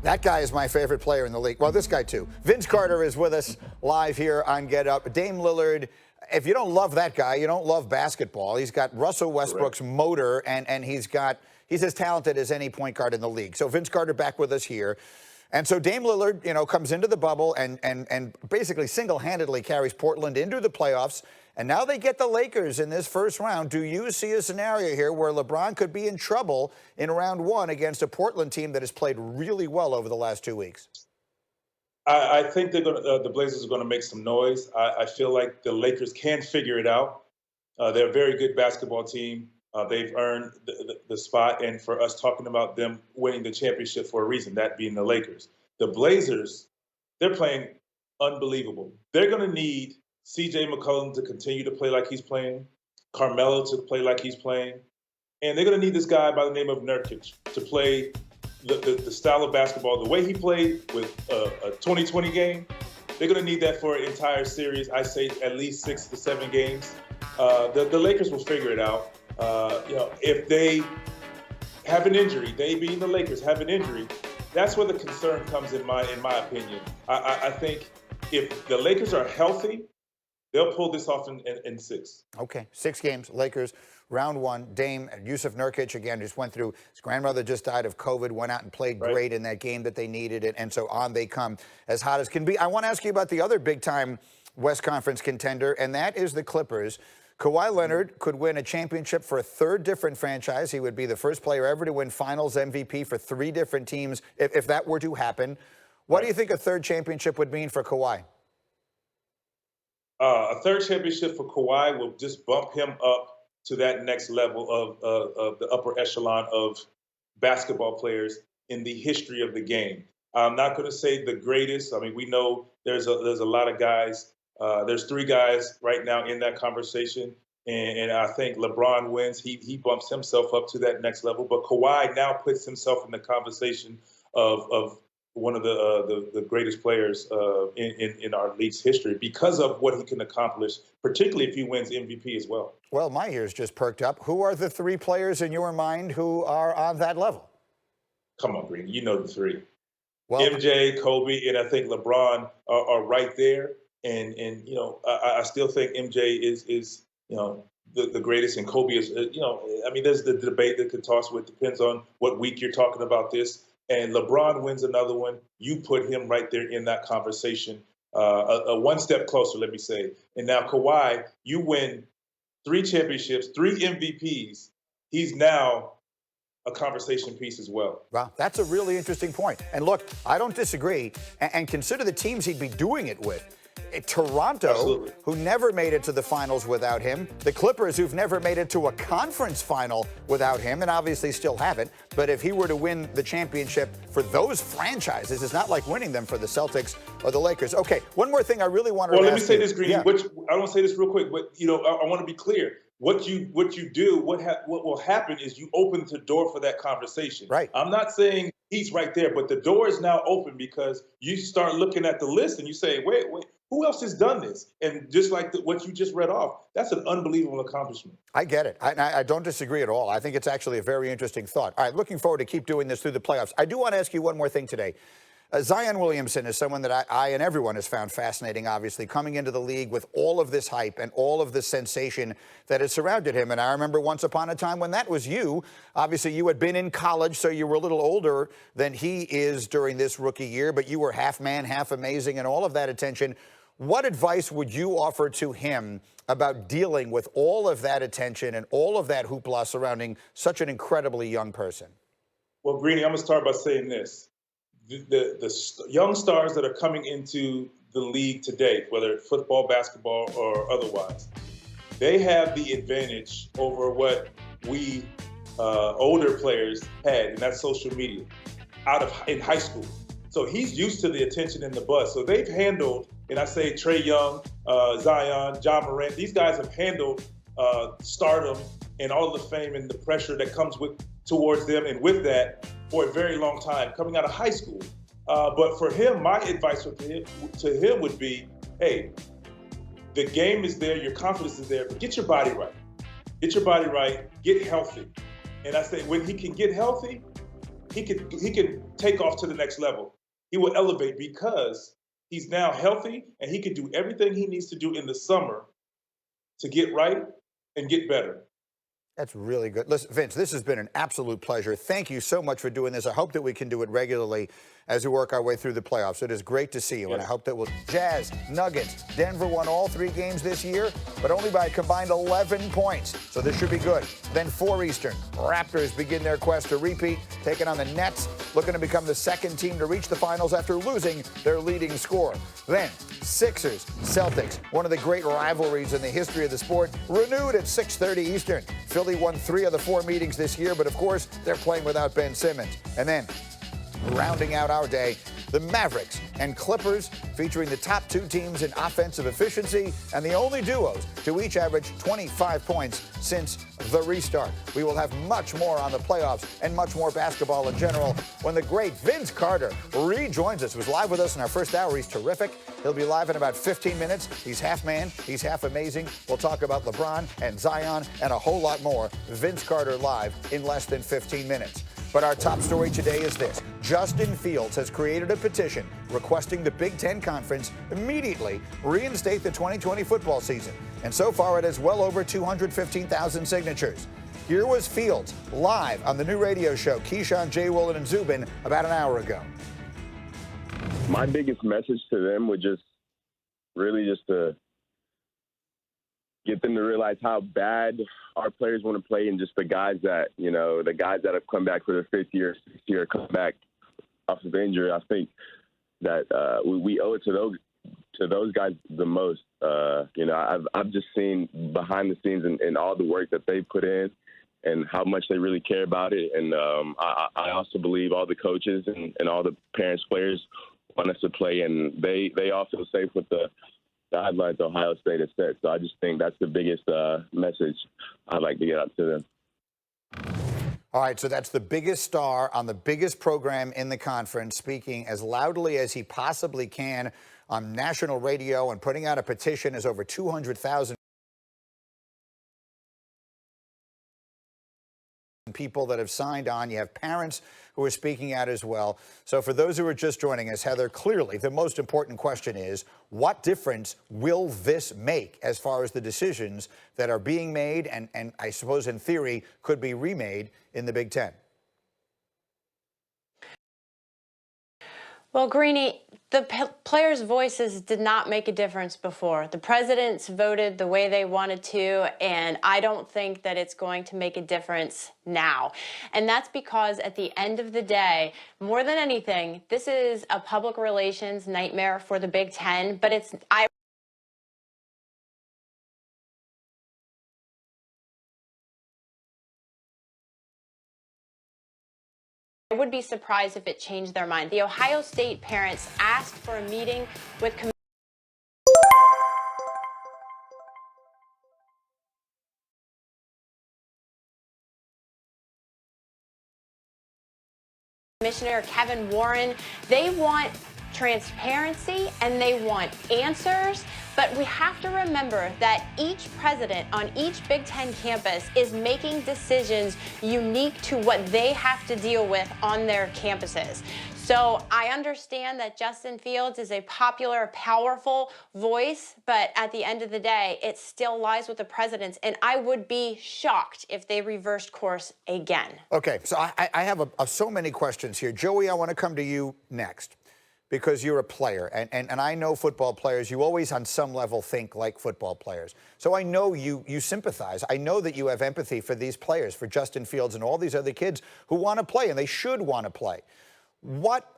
That guy is my favorite player in the league. Well, this guy too. Vince Carter is with us live here on Get Up. Dame Lillard, if you don't love that guy, you don't love basketball. He's got Russell Westbrook's motor, and he's as talented as any point guard in the league. So Vince Carter back with us here. And so Dame Lillard, comes into the bubble and basically single-handedly carries Portland into the playoffs. And now they get the Lakers in this first round. Do you see a scenario here where LeBron could be in trouble in round one against a Portland team that has played really well over the last 2 weeks? I think the Blazers are going to make some noise. I feel like the Lakers can figure it out. They're a very good basketball team. They've earned the spot, and for us talking about them winning the championship for a reason, that being the Lakers. The Blazers, they're playing unbelievable. They're going to need C.J. McCollum to continue to play like he's playing, Carmelo to play like he's playing, and they're going to need this guy by the name of Nurkic to play the style of basketball, the way he played with a 2020 game. They're going to need that for an entire series. I say at least 6 to 7 games. The Lakers will figure it out. If they have an injury, they being the Lakers have an injury, that's where the concern comes in my opinion. I think if the Lakers are healthy, they'll pull this off in 6. Okay, 6 games, Lakers, round one. Dame, Yusuf Nurkic, again, just went through, his grandmother just died of COVID, went out and played great in that game that they needed, and so on they come, as hot as can be. I want to ask you about the other big-time West Conference contender, and that is the Clippers. Kawhi Leonard could win a championship for a third different franchise. He would be the first player ever to win Finals MVP for 3 different teams, if that were to happen. What do you think a third championship would mean for Kawhi? A third championship for Kawhi will just bump him up to that next level of the upper echelon of basketball players in the history of the game. I'm not going to say the greatest. I mean, we know there's a lot of guys. There's 3 guys right now in that conversation, and I think LeBron wins. He bumps himself up to that next level, but Kawhi now puts himself in the conversation of one of the greatest players in our league's history because of what he can accomplish, particularly if he wins MVP as well. Well, my ears just perked up. Who are the 3 players in your mind who are on that level? Come on, Green. You know the 3. Well, MJ, Kobe, and I think LeBron are right there. And I still think MJ is the greatest, and Kobe is, I mean, there's the debate that could toss with, depends on what week you're talking about this. And LeBron wins another one. You put him right there in that conversation, a one step closer, let me say. And now Kawhi, you win 3 championships, 3 MVPs. He's now a conversation piece as well. Wow, that's a really interesting point. And look, I don't disagree. And consider the teams he'd be doing it with. Toronto, Absolutely. Who never made it to the finals without him. The Clippers, who've never made it to a conference final without him, and obviously still haven't. But if he were to win the championship for those franchises, it's not like winning them for the Celtics or the Lakers. Okay, one more thing I really want to ask you. Well, let me say this, Green. Yeah. I want to say this real quick, but I want to be clear. What you do, what will happen is you open the door for that conversation. Right. I'm not saying he's right there, but the door is now open because you start looking at the list and you say, wait, who else has done this? And just like what you just read off, that's an unbelievable accomplishment. I get it. I don't disagree at all. I think it's actually a very interesting thought. All right, looking forward to keep doing this through the playoffs. I do want to ask you one more thing today. Zion Williamson is someone that I and everyone has found fascinating, obviously, coming into the league with all of this hype and all of this sensation that has surrounded him. And I remember once upon a time when that was you. Obviously, you had been in college, so you were a little older than he is during this rookie year, but you were half man, half amazing, and all of that attention. What advice would you offer to him about dealing with all of that attention and all of that hoopla surrounding such an incredibly young person? Well, Greeny, I'm going to start by saying this. The young stars that are coming into the league today, whether football, basketball, or otherwise, they have the advantage over what we older players had, and that's social media, in high school. So he's used to the attention and the buzz. So they've handled, and I say Trae Young, Zion, John Morant, these guys have handled stardom and all of the fame and the pressure that comes towards them, and with that, for a very long time, coming out of high school. But for him, my advice to him would be, hey, the game is there, your confidence is there, but get your body right. Get your body right, get healthy. And I say when he can get healthy, he can take off to the next level. He will elevate because he's now healthy and he can do everything he needs to do in the summer to get right and get better. That's really good. Listen, Vince, this has been an absolute pleasure. Thank you so much for doing this. I hope that we can do it regularly as we work our way through the playoffs. It is great to see you, and I hope that we'll... Jazz, Nuggets, Denver won all 3 games this year, but only by a combined 11 points, so this should be good. Then 4 Eastern, Raptors begin their quest to repeat, taking on the Nets, looking to become the second team to reach the finals after losing their leading scorer. Then Sixers, Celtics, one of the great rivalries in the history of the sport, renewed at 6:30 Eastern. Philly won 3 of the 4 meetings this year, but of course, they're playing without Ben Simmons. And then, rounding out our day, the Mavericks and Clippers, featuring the top 2 teams in offensive efficiency and the only duos to each average 25 points since the restart. We will have much more on the playoffs and much more basketball in general when the great Vince Carter rejoins us. He was live with us in our first hour. He's terrific. He'll be live in about 15 minutes. He's half man. He's half amazing. We'll talk about LeBron and Zion and a whole lot more. Vince Carter live in less than 15 minutes. But our top story today is this. Justin Fields has created a petition requesting the Big Ten Conference immediately reinstate the 2020 football season. And so far, it has well over 215,000 signatures. Here was Fields live on the new radio show, Keyshawn, J. Willen, and Zubin, about an hour ago. My biggest message to them would just to get them to realize how bad our players want to play, and just the guys that have come back for their 5th year, 6th year, come back off of injury. I think that we owe it to those guys the most. I've just seen behind the scenes and all the work that they put in and how much they really care about it. And I also believe all the coaches and all the parents, players want us to play, and they all feel safe with the guidelines Ohio State has set. So I just think that's the biggest message I'd like to get out to them. All right, so that's the biggest star on the biggest program in the conference, speaking as loudly as he possibly can on national radio and putting out a petition. As over 200,000 people that have signed on. You have parents who are speaking out as well. So for those who are just joining us, Heather, clearly the most important question is, what difference will this make as far as the decisions that are being made and I suppose in theory could be remade in the Big Ten? Well, Greeny, the players' voices did not make a difference before. The presidents voted the way they wanted to, and I don't think that it's going to make a difference now. And that's because at the end of the day, more than anything, this is a public relations nightmare for the Big Ten, but I would be surprised if it changed their mind. The Ohio State parents asked for a meeting with Commissioner Kevin Warren. They want transparency and they want answers, but we have to remember that each president on each Big Ten campus is making decisions unique to what they have to deal with on their campuses. So I understand that Justin Fields is a popular, powerful voice, but at the end of the day, it still lies with the presidents, and I would be shocked if they reversed course again. Okay, so I have so many questions here. Joey, I want to come to you next, because you're a player, and I know football players, you always on some level think like football players. So I know you sympathize. I know that you have empathy for these players, for Justin Fields and all these other kids who want to play, and they should want to play.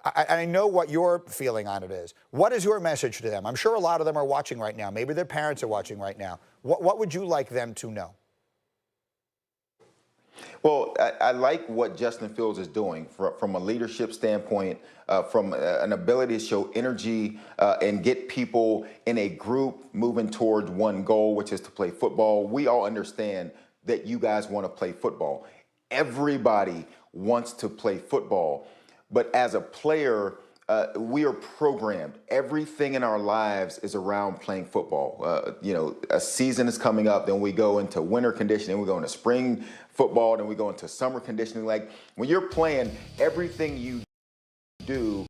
I know what your feeling on it is. What is your message to them? I'm sure a lot of them are watching right now. Maybe their parents are watching right now. What would you like them to know? Well, I like what Justin Fields is doing from a leadership standpoint, from an ability to show energy and get people in a group moving towards one goal, which is to play football. We all understand that you guys want to play football. Everybody wants to play football. But as a player, we are programmed. Everything in our lives is around playing football. A season is coming up, then we go into winter conditioning, we go into spring football, then we go into summer conditioning. Like when you're playing, everything you do